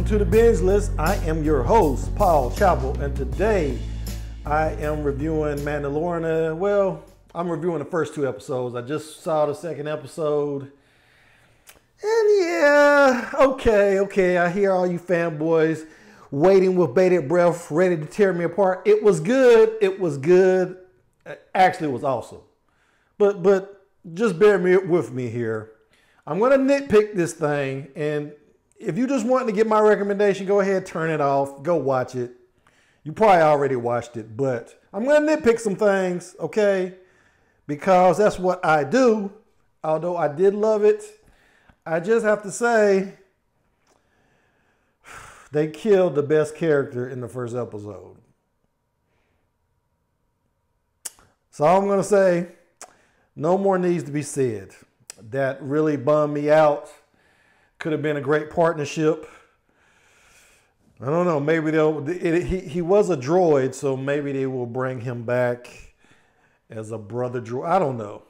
welcome to the Binge List. I am your host, Paul Chappell, and today I am reviewing Mandalorian. Well, I'm reviewing the first two episodes. I just saw the second episode. And yeah, okay. I hear all you fanboys waiting with bated breath, ready to tear me apart. It was good. Actually, it was awesome. But just bear with me here. I'm going to nitpick this thing, and if you just want to get my recommendation, go ahead, turn it off, go watch it. You probably already watched it, but I'm going to nitpick some things, okay? Because that's what I do. Although I did love it, I just have to say, they killed the best character in the first episode. So all I'm going to say, no more needs to be said. That really bummed me out. Could have been a great partnership. I don't know. Maybe he was a droid, so maybe they will bring him back as a brother droid. I don't know.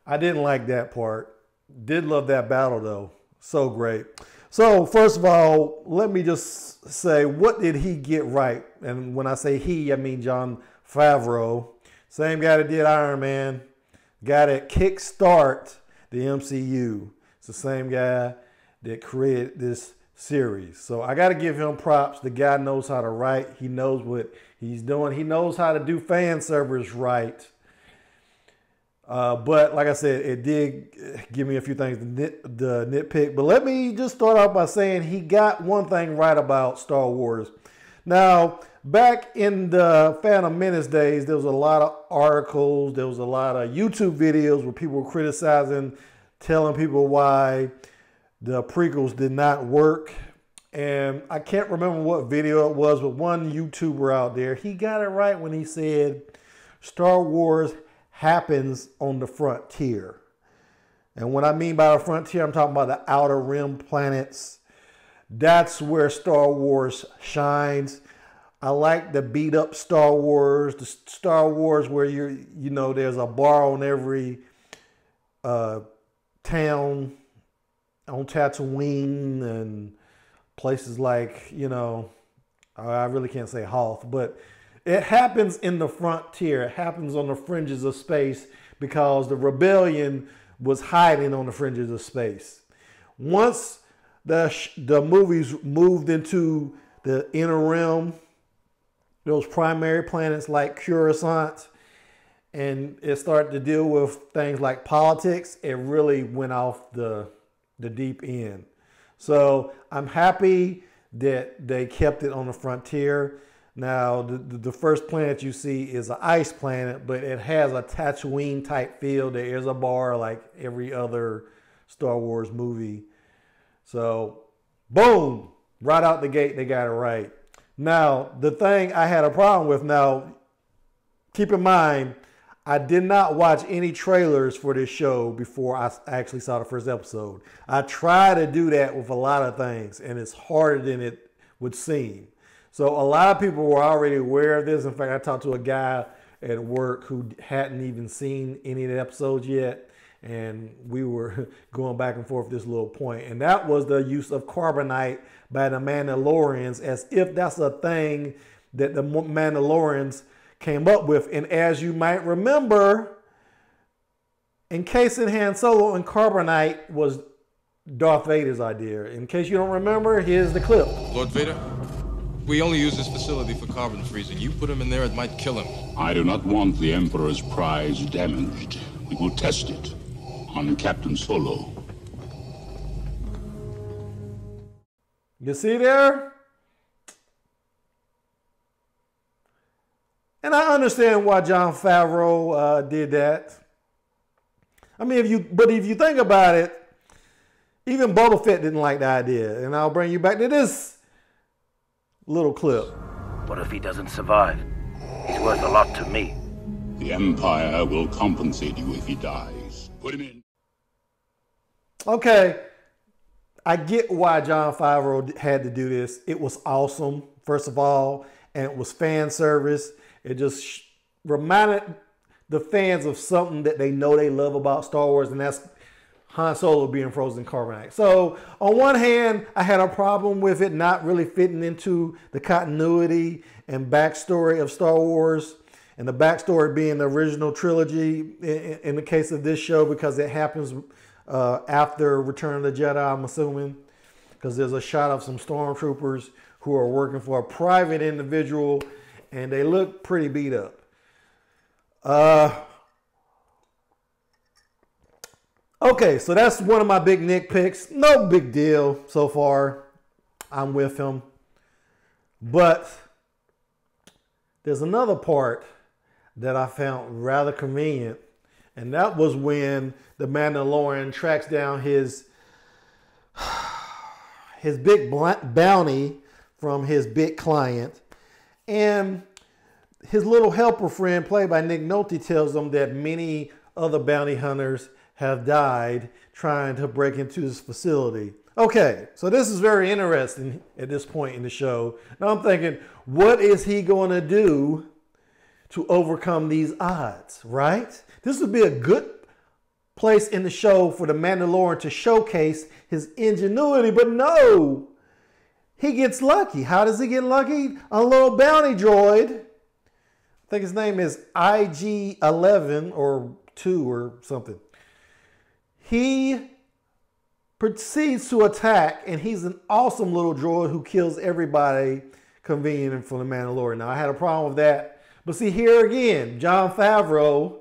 I didn't like that part. Did love that battle, though. So great. So, first of all, let me just say, what did he get right? And when I say he, I mean Jon Favreau. Same guy that did Iron Man. Guy that kickstart the MCU. It's the same guy that created this series. So I got to give him props. The guy knows how to write. He knows what he's doing. He knows how to do fan service right. But like I said, it did give me a few things to nitpick. But let me just start off by saying he got one thing right about Star Wars. Now, back in the Phantom Menace days, there was a lot of articles. There was a lot of YouTube videos where people were criticizing, telling people why the prequels did not work. And I can't remember what video it was, but one YouTuber out there, he got it right when he said Star Wars happens on the frontier. And what I mean by the frontier, I'm talking about the Outer Rim planets. That's where Star Wars shines. I like the beat up Star Wars, the Star Wars where there's a bar on every town on Tatooine and places like, I really can't say Hoth, but it happens in the frontier. It happens on the fringes of space because the rebellion was hiding on the fringes of space. Once the movies moved into the inner realm, those primary planets like Coruscant, and it started to deal with things like politics, it really went off the deep end. So I'm happy that they kept it on the frontier. Now, the first planet you see is an ice planet, but it has a Tatooine type feel. There is a bar like every other Star Wars movie. So, boom, right out the gate, they got it right. Now, the thing I had a problem with, now, keep in mind, I did not watch any trailers for this show before I actually saw the first episode. I try to do that with a lot of things, and it's harder than it would seem. So a lot of people were already aware of this. In fact, I talked to a guy at work who hadn't even seen any of the episodes yet, and we were going back and forth this little point. And that was the use of Carbonite by the Mandalorians, as if that's a thing that the Mandalorians came up with. And as you might remember, encasing Han Solo in Carbonite was Darth Vader's idea. In case you don't remember, here's the clip. Lord Vader, we only use this facility for carbon freezing. You put him in there, it might kill him. I do not want the Emperor's prize damaged. We will test it on Captain Solo. You see there? And I understand why Jon Favreau did that. I mean, if you think about it, even Boba Fett didn't like the idea. And I'll bring you back to this little clip. What if he doesn't survive? He's worth a lot to me. The Empire will compensate you if he dies. Put him in. Okay, I get why Jon Favreau had to do this. It was awesome, first of all, and it was fan service. It just reminded the fans of something that they know they love about Star Wars, and that's Han Solo being frozen carbonite. So on one hand, I had a problem with it not really fitting into the continuity and backstory of Star Wars, and the backstory being the original trilogy in the case of this show, because it happens after Return of the Jedi, I'm assuming, because there's a shot of some stormtroopers who are working for a private individual, and they look pretty beat up. Okay, so that's one of my big nitpicks. No big deal so far. I'm with him. But there's another part that I found rather convenient, and that was when the Mandalorian tracks down his big bounty from his big client, and his little helper friend, played by Nick Nolte, tells him that many other bounty hunters have died trying to break into his facility. Okay, so this is very interesting at this point in the show. Now I'm thinking, what is he going to do to overcome these odds, right? This would be a good place in the show for the Mandalorian to showcase his ingenuity, but no, he gets lucky. How does he get lucky? A little bounty droid. I think his name is IG-11 or 2 or something. He proceeds to attack, and he's an awesome little droid who kills everybody convenient for the Mandalorian. Now, I had a problem with that. But see, here again, Jon Favreau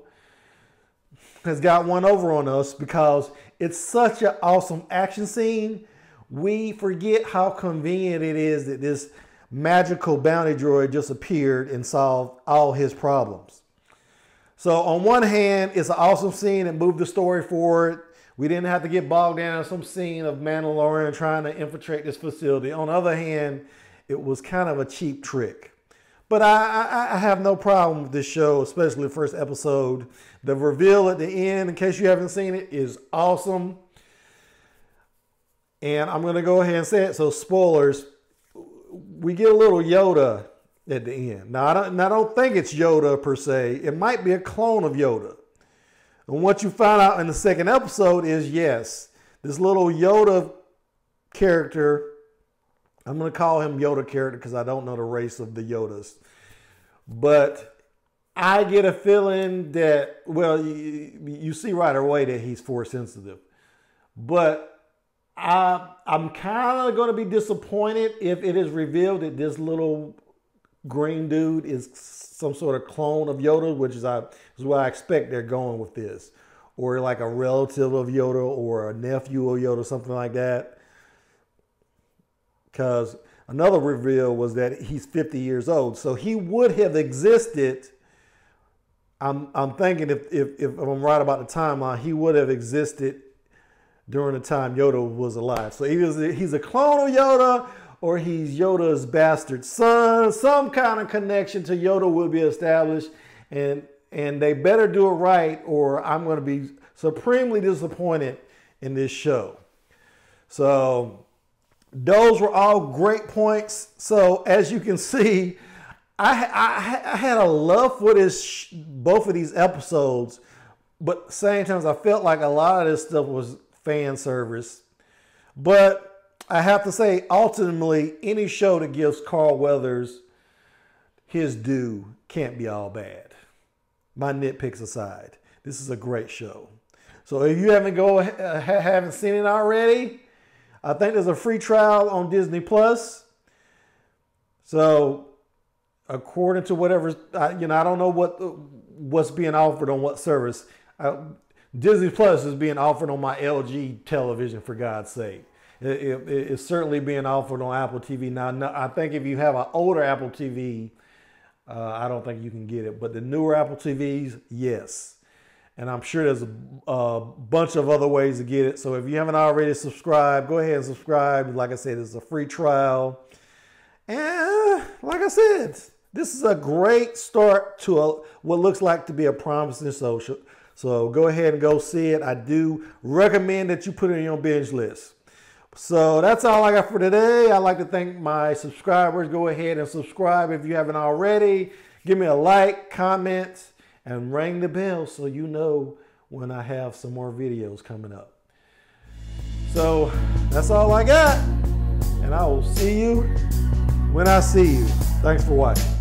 has got one over on us because it's such an awesome action scene. We forget how convenient it is that this magical bounty droid just appeared and solved all his problems. So on one hand, it's an awesome scene that moved the story forward. We didn't have to get bogged down in some scene of Mandalorian trying to infiltrate this facility. On the other hand, it was kind of a cheap trick. But I have no problem with this show, especially the first episode. The reveal at the end, in case you haven't seen it, is awesome. And I'm going to go ahead and say it. So spoilers, we get a little Yoda at the end. Now, I don't think it's Yoda per se. It might be a clone of Yoda. And what you find out in the second episode is, yes, this little Yoda character, I'm going to call him Yoda character because I don't know the race of the Yodas. But I get a feeling that, well, you see right away that he's force sensitive. But I'm kind of going to be disappointed if it is revealed that this little green dude is some sort of clone of Yoda, which is what I expect they're going with this. Or like a relative of Yoda or a nephew of Yoda, something like that. Because another reveal was that he's 50 years old. So he would have existed, I'm thinking if I'm right about the timeline, he would have existed during the time Yoda was alive. So either he's a clone of Yoda or he's Yoda's bastard son. Some kind of connection to Yoda will be established, and they better do it right or I'm going to be supremely disappointed in this show. So those were all great points. So as you can see, I had a love for both of these episodes, but at the same time, I felt like a lot of this stuff was fan service. But I have to say, ultimately, any show that gives Carl Weathers his due can't be all bad. My nitpicks aside, this is a great show. So if you haven't seen it already, I think there's a free trial on Disney Plus. So according to whatever, I don't know what's being offered on what service. Disney Plus is being offered on my LG television, for God's sake. It's certainly being offered on Apple TV. Now, I think if you have an older Apple TV, I don't think you can get it. But the newer Apple TVs, yes. And I'm sure there's a bunch of other ways to get it. So if you haven't already subscribed, go ahead and subscribe. Like I said, it's a free trial. And like I said, this is a great start to what looks like to be a promising social. So go ahead and go see it. I do recommend that you put it in your binge list. So that's all I got for today. I'd like to thank my subscribers. Go ahead and subscribe if you haven't already. Give me a like, comment, and ring the bell so you know when I have some more videos coming up. So that's all I got. And I will see you when I see you. Thanks for watching.